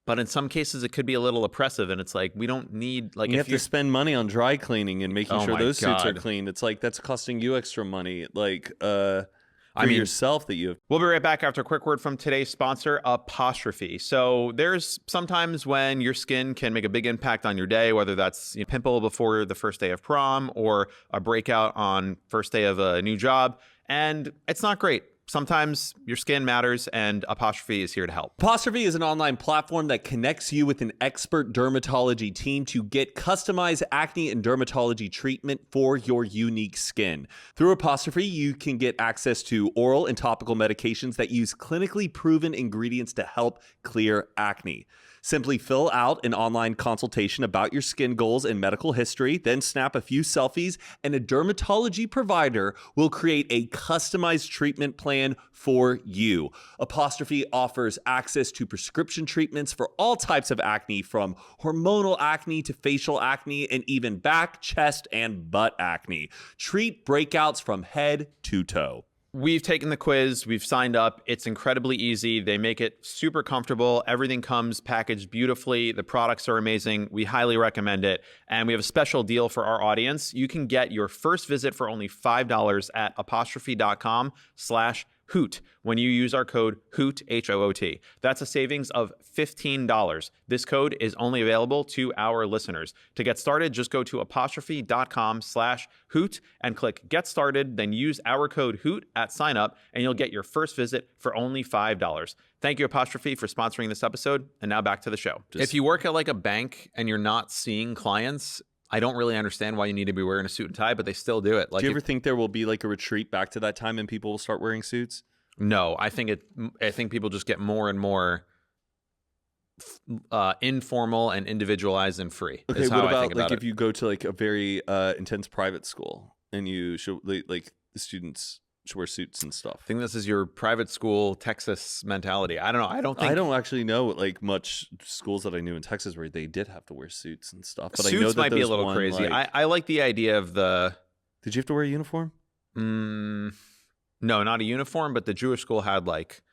But in some cases, it could be a little oppressive, and it's like we don't need like you have to spend money on dry cleaning and making sure those suits are clean. It's like that's costing you extra money, like yourself that you have. We'll be right back after a quick word from today's sponsor, Apostrophe. So there's sometimes when your skin can make a big impact on your day, whether that's a pimple before the first day of prom or a breakout on first day of a new job, and it's not great. sometimes your skin matters, and Apostrophe is here to help. Apostrophe is an online platform that connects you with an expert dermatology team to get customized acne and dermatology treatment for your unique skin. Through Apostrophe, you can get access to oral and topical medications that use clinically proven ingredients to help clear acne. Simply fill out an online consultation about your skin goals and medical history, then snap a few selfies, and a dermatology provider will create a customized treatment plan for you. Apostrophe offers access to prescription treatments for all types of acne, from hormonal acne to facial acne, and even back, chest, and butt acne. Treat breakouts from head to toe. We've taken the quiz. We've signed up. It's incredibly easy. They make it super comfortable. Everything comes packaged beautifully. The products are amazing. We highly recommend it. And we have a special deal for our audience. You can get your first visit for only $5 at apostrophe.com/Hoot when you use our code Hoot, H-O-O-T. That's a savings of $15. This code is only available to our listeners. To get started, just go to apostrophe.com/Hoot and click Get Started, then use our code Hoot at sign up, and you'll get your first visit for only $5. Thank you, Apostrophe, for sponsoring this episode. And now back to the show. If you work at like a bank and you're not seeing clients, I don't really understand why you need to be wearing a suit and tie, but they still do it. Like, do you ever think there will be like a retreat back to that time and people will start wearing suits? No, I think people just get more and more informal and individualized and free. Okay, what about like if you go to like a very intense private school and you should like the students should wear suits and stuff? I think this is your private school Texas mentality. I don't know. I don't actually know like much schools that I knew in Texas where they did have to wear suits and stuff. But suits I know that might be a little crazy. I like the idea of the. Did you have to wear a uniform? No, not a uniform, but the Jewish school had like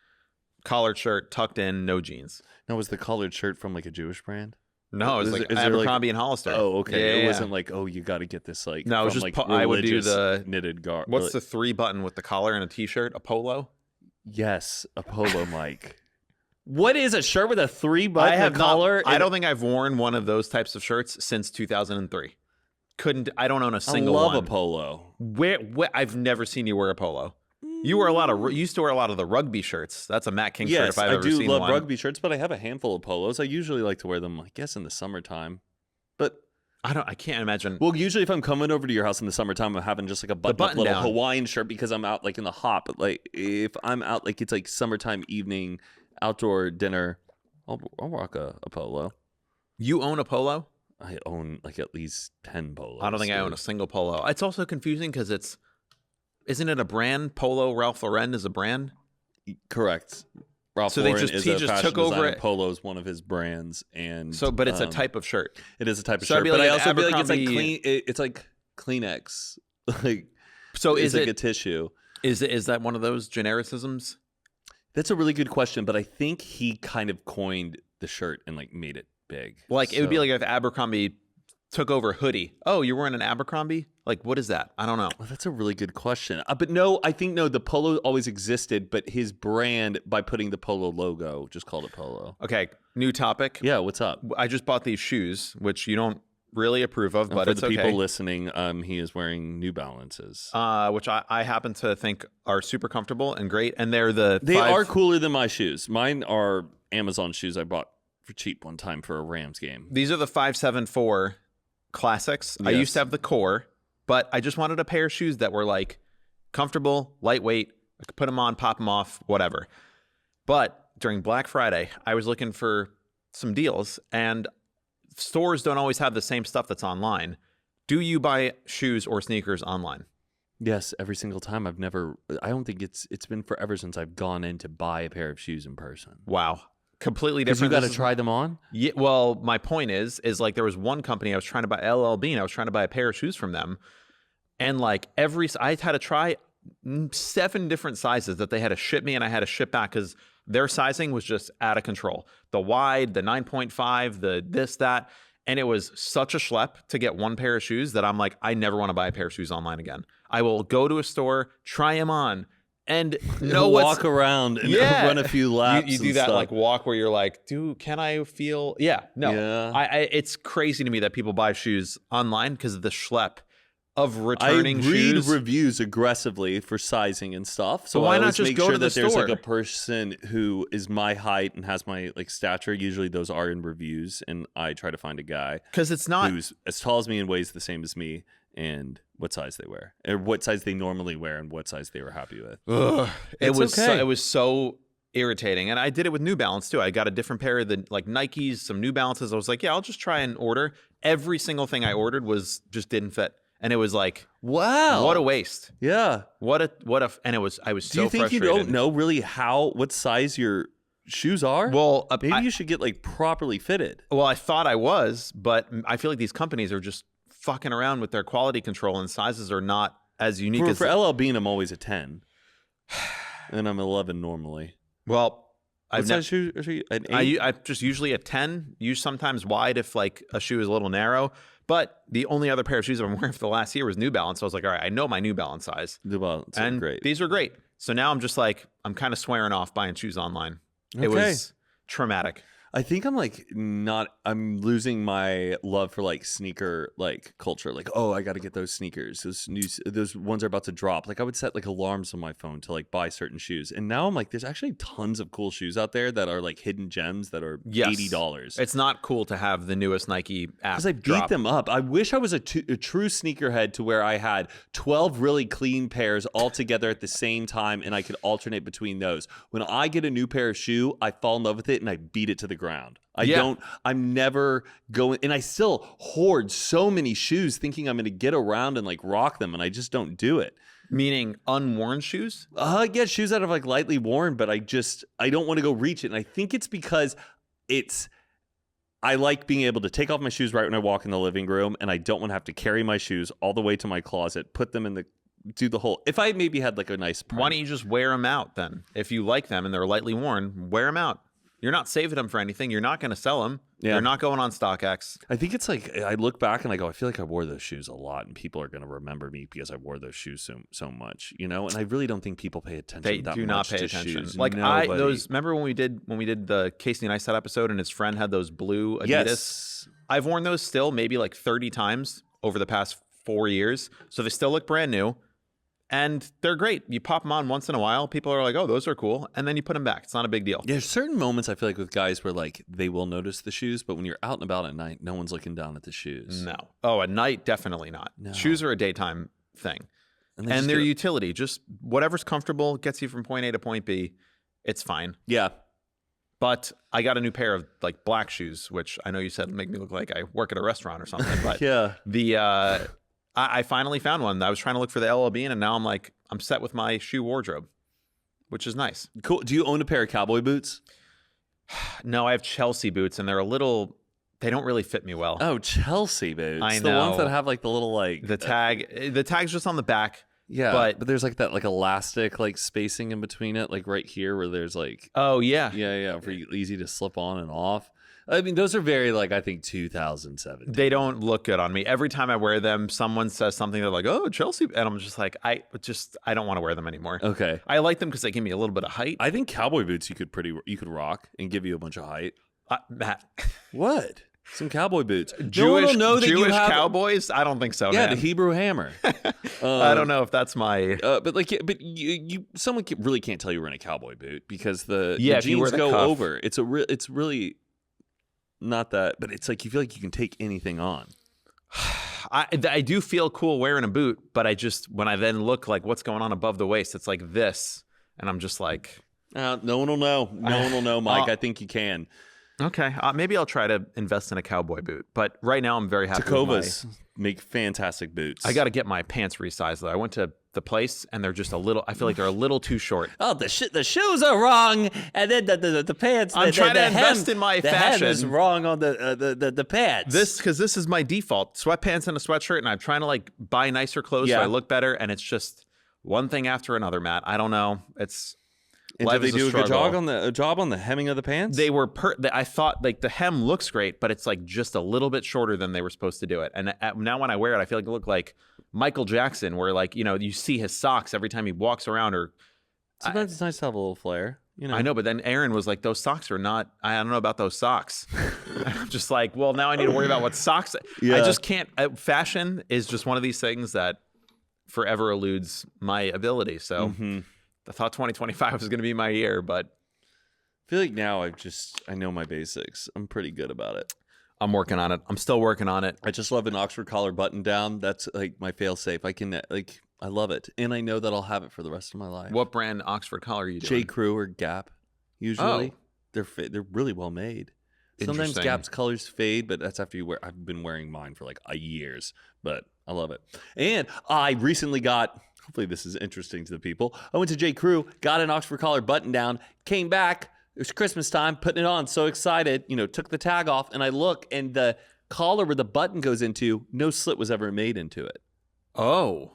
collared shirt, tucked in, no jeans. No, was the collared shirt from like a Jewish brand? No, it was like Abercrombie and Hollister. Oh, okay. Yeah, it wasn't like, oh, you got to get this like. No, it was just like I would do the knitted garb. What's the 3-button with the collar and a t-shirt? A polo? Yes, a polo, Mike. What is a shirt with a 3-button collar? I don't think I've worn one of those types of shirts since 2003. I don't own a single one. I love a polo. Where I've never seen you wear a polo. You used to wear a lot of the rugby shirts. That's a Matt King shirt if I've ever seen one. Yes, I do love rugby shirts, but I have a handful of polos. I usually like to wear them, I guess, in the summertime. But I can't imagine. Well, usually if I'm coming over to your house in the summertime, I'm having just like a button-up little down Hawaiian shirt because I'm out like in the hot. But like if I'm out like it's like summertime evening outdoor dinner, I'll rock a polo. You own a polo? I own like at least 10 polos. I don't think I own a single polo. It's also confusing because isn't it a brand? Polo, Ralph Lauren is a brand? Correct. Ralph Lauren is a fashion took over designer. Polo is one of his brands, and but it's a type of shirt. It is a type of shirt, but I also feel like it's like clean. It's like Kleenex. Like so, it's like a tissue. Is that one of those genericisms? That's a really good question, but I think he kind of coined the shirt and like made it big. Like it would be like if Abercrombie took over hoodie. Oh, you're wearing an Abercrombie? Like, what is that? I don't know. Well, that's a really good question. But no, I think the polo always existed, but his brand, by putting the polo logo, just called it polo. Okay, new topic. Yeah, what's up? I just bought these shoes, which you don't really approve of, but it's okay. For the people listening, he is wearing New Balances. Which I happen to think are super comfortable and great, and they are cooler than my shoes. Mine are Amazon shoes I bought for cheap one time for a Rams game. These are the 574 Classics. Yes. I used to have the Core, but I just wanted a pair of shoes that were like comfortable, lightweight. I could put them on, pop them off, whatever. But during Black Friday, I was looking for some deals, and stores don't always have the same stuff that's online. Do you buy shoes or sneakers online? Yes, every single time. I don't think it's been forever since I've gone in to buy a pair of shoes in person. Wow. Completely different. You got to try them on? Yeah. Well, my point is like there was one company I was trying to buy, LL Bean. I was trying to buy a pair of shoes from them, and like I had to try 7 different sizes that they had to ship me, and I had to ship back because their sizing was just out of control. The wide, the 9.5, the this, that, and it was such a schlep to get one pair of shoes that I'm like, I never want to buy a pair of shoes online again. I will go to a store, try them on, and walk around and run a few laps. You do that stuff. Like walk where you're like, dude, can I feel? Yeah, no. Yeah. It's crazy to me that people buy shoes online because of the schlep of returning shoes. I read reviews aggressively for sizing and stuff. So why I not always just make go sure to the that there's like store? a person who is my height and has my like stature. Usually those are in reviews, and I try to find a guy Because it's not. who's as tall as me and weighs the same as me, and what size they wear, or what size they normally wear, and what size they were happy with. Ugh, it It's was okay. it was so irritating, and I did it with New Balance too. I got a different pair of the like Nikes, some New Balances. I was like, yeah, I'll just try and order. Every single thing I ordered was just didn't fit, and it was like, Wow, what a waste. yeah. And it was I was Do so you think frustrated. you don't know really what size your shoes are? Well, maybe you should get like properly fitted. well, I thought I was, but I feel like these companies are just fucking around with their quality control, and sizes are not as unique as. For LL Bean, I'm always a 10, and I'm 11 normally. Well, What I've size shoe are you? An 8? I just usually a 10, use sometimes wide if like a shoe is a little narrow. But the only other pair of shoes I've been wearing for the last year was New Balance. So I was like, all right, I know my New Balance size. New Balance are And great. these are great. So now I'm just like, I'm kind of swearing off buying shoes online. It Okay. was traumatic. I think I'm losing my love for like sneaker like culture. Like, oh, I got to get those sneakers. Those ones are about to drop. Like I would set like alarms on my phone to like buy certain shoes. And now I'm like, there's actually tons of cool shoes out there that are like hidden gems that are Yes. $80. It's not cool to have the newest Nike app Because I beat drop. them up. I wish I was a true sneakerhead to where I had 12 really clean pairs all together at the same time, and I could alternate between those. When I get a new pair of shoe, I fall in love with it and I beat it to the ground. I'm never going, and I still hoard so many shoes thinking I'm going to get around and like rock them, and I just don't do it. Meaning unworn shoes? I get shoes that are like lightly worn, but I don't want to go reach it. And I think it's because I like being able to take off my shoes right when I walk in the living room, and I don't want to have to carry my shoes all the way to my closet, put them in do the whole. If I maybe had like a nice print. Why don't you just wear them out then? If you like them and they're lightly worn, wear them out. You're not saving them for anything. You're not going to sell them. Yeah. You're not going on StockX. I think it's like I look back and I go, I feel like I wore those shoes a lot, and people are going to remember me because I wore those shoes so much, And I really don't think people pay attention. They that do much not pay to attention. shoes. Like Nobody. remember when we did the Casey Neistat episode and his friend had those blue Adidas? Yes. I've worn those still maybe like 30 times over the past 4 years. So they still look brand new. And they're great. You pop them on once in a while. People are like, oh, those are cool. And then you put them back. It's not a big deal. There's certain moments I feel like with guys where like they will notice the shoes, but when you're out and about at night, no one's looking down at the shoes. No. Oh, at night, definitely not. No. Shoes are a daytime thing. they And just their get- utility, just whatever's comfortable, gets you from point A to point B. It's fine. Yeah. But I got a new pair of like black shoes, which I know you said make me look like I work at a restaurant or something. But Yeah. I finally found one. I was trying to look for the LL Bean, and now I'm set with my shoe wardrobe, which is nice. Cool. Do you own a pair of cowboy boots? No, I have Chelsea boots, and they don't really fit me well. Oh, Chelsea boots. I The ones know. that have like the little like The tag's just on the back. yeah, but- but there's like that like elastic like spacing in between it, like right here where there's like Oh yeah. for easy to slip on and off. I mean, those are very like I think 2007. They don't look good on me. Every time I wear them, someone says something. They're like, "Oh, Chelsea," and I'm just like, I don't want to wear them anymore. Okay. I like them because they give me a little bit of height. I think cowboy boots you could rock and give you a bunch of height. Matt, What? Some cowboy boots. No one Jewish will know that Jewish you have cowboys? I don't think so. Yeah, man. the Hebrew hammer. I don't know if that's my. But someone really can't tell you we're in a cowboy boot because the Yeah, if you wear jeans the go cuff. over. It's really not that, but it's like you feel like you can take anything on. I do feel cool wearing a boot, but when I then look like what's going on above the waist, it's like this, and I'm just like, No one will know. No one will know, Mike. I think you can. okay, maybe I'll try to invest in a cowboy boot. But right now, I'm very happy. Tacovas make fantastic boots. I got to get my pants resized though. I went to the place and they're just a little. I feel like they're a little too short. Oh, the shoes are wrong, and then the pants. I'm trying to invest in my the fashion. hem is wrong on the pants. Because this is my default: sweatpants and a sweatshirt, and I'm trying to like buy nicer clothes so Yeah. I look better. And it's just one thing after another, Matt. I don't know. And life did they is do a good struggle. job on the hemming of the pants? They were I thought like the hem looks great, but it's like just a little bit shorter than they were supposed to do it. And now when I wear it, I feel like I look like Michael Jackson, where like you see his socks every time he walks around. Or Sometimes it's nice to have a little flair. You know, I know, but then Aaron was like, those socks are not, I don't know about those socks. I'm just like, well, now I need to worry about what socks. Yeah. I just can't. Fashion is just one of these things that forever eludes my ability. So I thought 2025 was going to be my year, but I feel like now I know my basics. I'm pretty good about it. I'm working on it. I'm still working on it. I just love an Oxford collar button down. That's like my fail safe. I love it. And I know that I'll have it for the rest of my life. What brand Oxford collar are you doing? J. Crew or Gap, usually. They're really well made. Sometimes Interesting. Gap's colors fade, but that's after you wear. I've been wearing mine for like years, but I love it. And I recently got, hopefully this is interesting to the people, I went to J. Crew, got an Oxford collar button down, came back, it was Christmas time, putting it on, so excited, took the tag off, and I look, and the collar where the button goes into, no slit was ever made into it. Oh,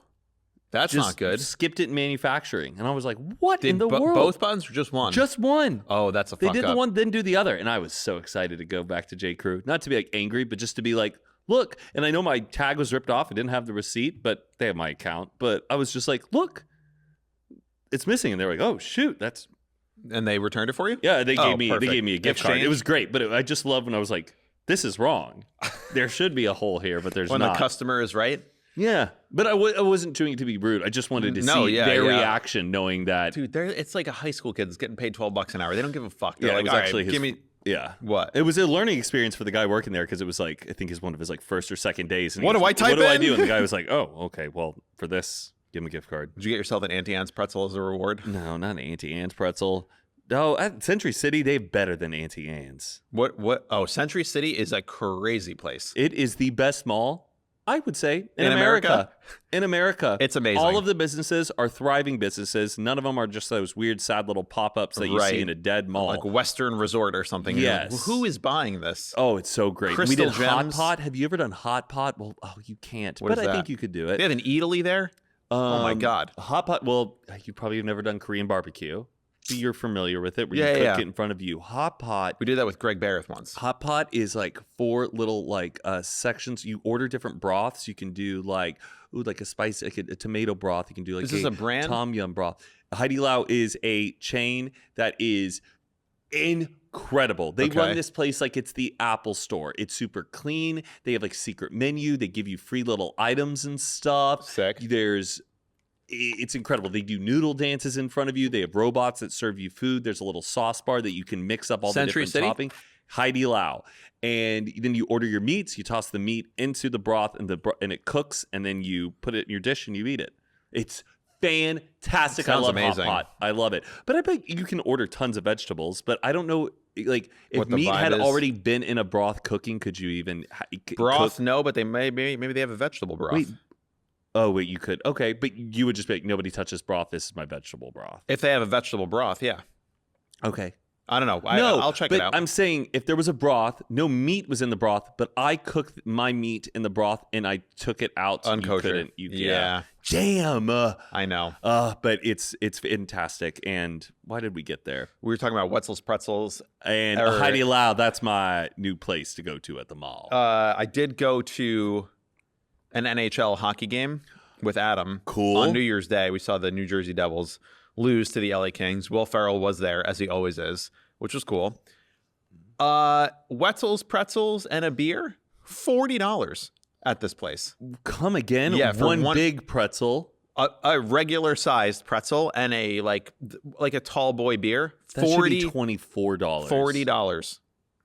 that's Just not good. Skipped it in manufacturing. And I was like, what Did in the world? Both buttons or just one? Just one. Oh, that's a They fuck did up. the one, then do the other. And I was so excited to go back to J. Crew. Not to be like angry, but just to be like, look. And I know my tag was ripped off. I didn't have the receipt, but they have my account. But I was just like, look, it's missing. And they were like, oh, shoot, that's... And they returned it for you? Yeah, they gave me perfect. a gift card. It was great, but I just love when I was like, this is wrong. There should be a hole here, but there's When not. the customer is right? Yeah, but I wasn't doing it to be rude. I just wanted to see their reaction, knowing that... Dude, it's like a high school kid that's getting paid $12 an hour. They don't give a fuck. They're Yeah, like, it was all actually right, give me... Yeah. What? It was a learning experience for the guy working there because it was like, I think it's one of his like first or second days. And What do I type What do I in? do? And the guy was like, oh, okay, well, for this, give him a gift card. Did you get yourself an Auntie Anne's pretzel as a reward? No, not an Auntie Anne's pretzel. No, at Century City, they have better than Auntie Anne's. What? Oh, Century City is a crazy place. It is the best mall, I would say, in America? America. In America. It's amazing. All of the businesses are thriving businesses. None of them are just those weird, sad little pop-ups that you see in a dead mall. Like Western Resort or something. You're like, Yes. who is buying this? Oh, it's so great. Crystal we did Hot Gems. Pot. Have you ever done Hot Pot? Well, you can't. What but is I that? think you could do it. They have an Eataly there? Oh my God. Hot Pot, well, you probably have never done Korean barbecue. But you're familiar with it, where you cook it in front of you. Hot Pot. We did that with Greg Barrett once. Hot Pot is like 4 little like sections. You order different broths. You can do like a spice, like a tomato broth. You can do like Is this a brand? Tom Yum broth. Haidee Lao is a chain that is incredible. They run this place like it's the Apple store. It's super clean. They have like secret menu. They give you free little items and stuff. Sick. It's incredible. They do noodle dances in front of you. They have robots that serve you food. There's a little sauce bar that you can mix up all Century the different City? toppings. Haidee Lao. And then you order your meats. You toss the meat into the broth, and it cooks. And then you put it in your dish and you eat it. It's fantastic. I Sounds love amazing. Hot Pot. I love it. But I bet you can order tons of vegetables. But I don't know, like, if What the meat vibe had is. already been in a broth cooking, could you even Broth, cook? no, but they maybe they have a vegetable broth. Wait. Oh, wait, you could. Okay, but you would just be like, nobody touches broth. This is my vegetable broth. If they have a vegetable broth, yeah. Okay. I don't know. No, I'll check but it out. I'm saying if there was a broth, no meat was in the broth, but I cooked my meat in the broth and I took it out. Unkosher. Yeah. Damn. I know. But it's fantastic. And why did we get there? We were talking about Wetzel's Pretzels. And Haidee Lao, that's my new place to go to at the mall. I did go to an NHL hockey game with Adam. Cool. On New Year's Day, we saw the New Jersey Devils lose to the LA Kings. Will Ferrell was there, as he always is, which was cool. Wetzel's Pretzels and a beer, $40 at this place. Come again? Yeah, for one one- big pretzel. A regular sized pretzel and a like a tall boy beer, That should be $24. $40.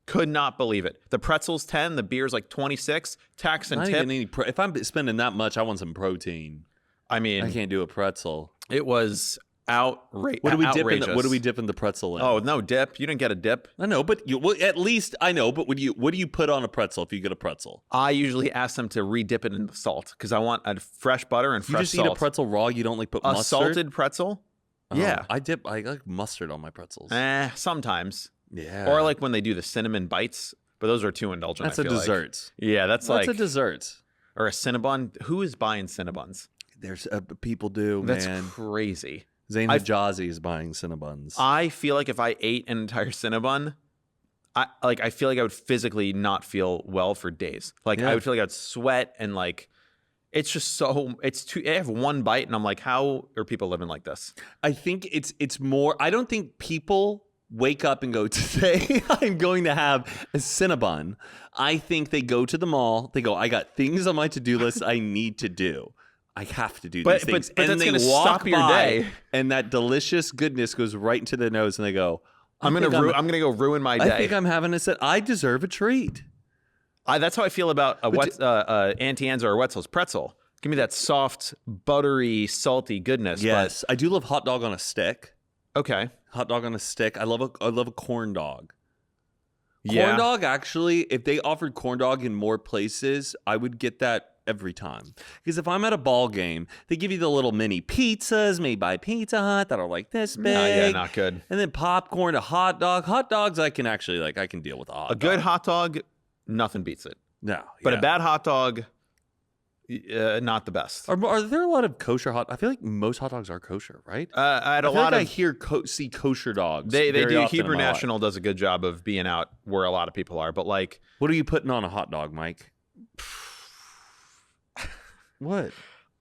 Could not believe it. The pretzel's 10, the beer's like 26, tax and Not tip. even any if I'm spending that much, I want some protein. I mean, I can't do a pretzel. it was outrageous. What do we dip in the pretzel in? Oh, no dip. You didn't get a dip. I know, but at least I know. But what do you put on a pretzel if you get a pretzel? I usually ask them to re-dip it in the salt because I want a fresh butter and You fresh just salt. eat a pretzel raw. You don't like put A mustard. salted pretzel? Oh, Yeah. I like mustard on my pretzels. Sometimes. Yeah, Or like when they do the cinnamon bites, but those are too indulgent. that's I a feel like. dessert. Yeah, that's That's like a dessert. or a Cinnabon. Who is buying Cinnabuns? There's people do. That's man. crazy. Zainab Jazzy is buying Cinnabons. I feel like if I ate an entire Cinnabon, I feel like I would physically not feel well for days. Like Yeah. I would feel like I'd sweat and like It's just so I have one bite and I'm like, how are people living like this? I think it's more. I don't think people wake up and go, today I'm going to have a Cinnabon. I think they go to the mall. They go, I got things on my to-do list I need to do. I have to do these things. But and that's they gonna walk stop your by, day. and that delicious goodness goes right into their nose, and they go, I'm gonna go ruin my day. I think I'm having a set. I deserve a treat. That's how I feel about Auntie Anne's or Wetzel's pretzel. Give me that soft, buttery, salty goodness. Yes, I do love hot dog on a stick. Okay. Hot dog on a stick. I love a corn dog. Yeah. Corn dog, actually, if they offered corn dog in more places, I would get that every time. Because if I'm at a ball game, they give you the little mini pizzas made by Pizza Hut that are like this big. Yeah, not good. And then popcorn, a hot dog. Hot dogs, I can actually, I can deal with a hot dog. A good hot dog, nothing beats it. No. But a bad hot dog, not the best. Are there a lot of kosher I feel like most hot dogs are kosher, right? I see kosher dogs. They very do. often Hebrew in my life. National does a good job of being out where a lot of people are. But like, What are you putting on a hot dog, Mike? What?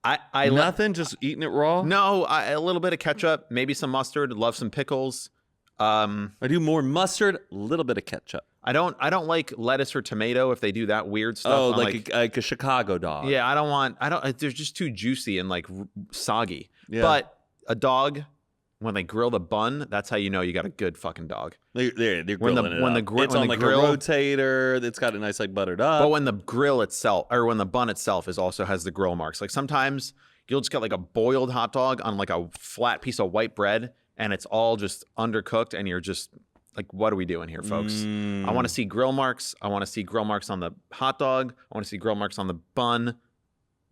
I Nothing. Just eating it raw. No, a little bit of ketchup, maybe some mustard. Love some pickles. I do more mustard, a little bit of ketchup. I don't like lettuce or tomato if they do that weird stuff. Oh, like a Chicago dog. Yeah, they're just too juicy and like soggy. Yeah. But a dog, when they grill the bun, that's how you know you got a good fucking dog. They're When grilling it up. It's on like grill, a rotator. It's got a nice buttered up. but when the grill itself, or when the bun itself also has the grill marks. Like sometimes you'll just get like a boiled hot dog on like a flat piece of white bread, and it's all just undercooked, and you're just like, what are we doing here, folks? I want to see grill marks. I want to see grill marks on the hot dog. I want to see grill marks on the bun.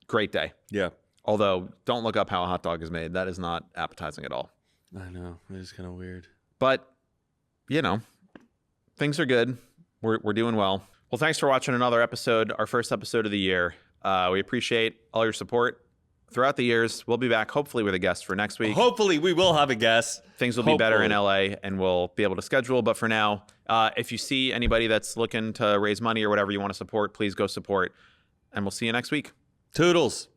Great day. Yeah. Although, don't look up how a hot dog is made. That is not appetizing at all. I know. It is kind of weird. But, things are good. We're doing well. Well, thanks for watching another episode, our first episode of the year. We appreciate all your support throughout the years. We'll be back, hopefully, with a guest for next week. Hopefully, we will have a guest. Things will be better in LA, and we'll be able to schedule. But for now, if you see anybody that's looking to raise money or whatever you want to support, please go support. And we'll see you next week. Toodles.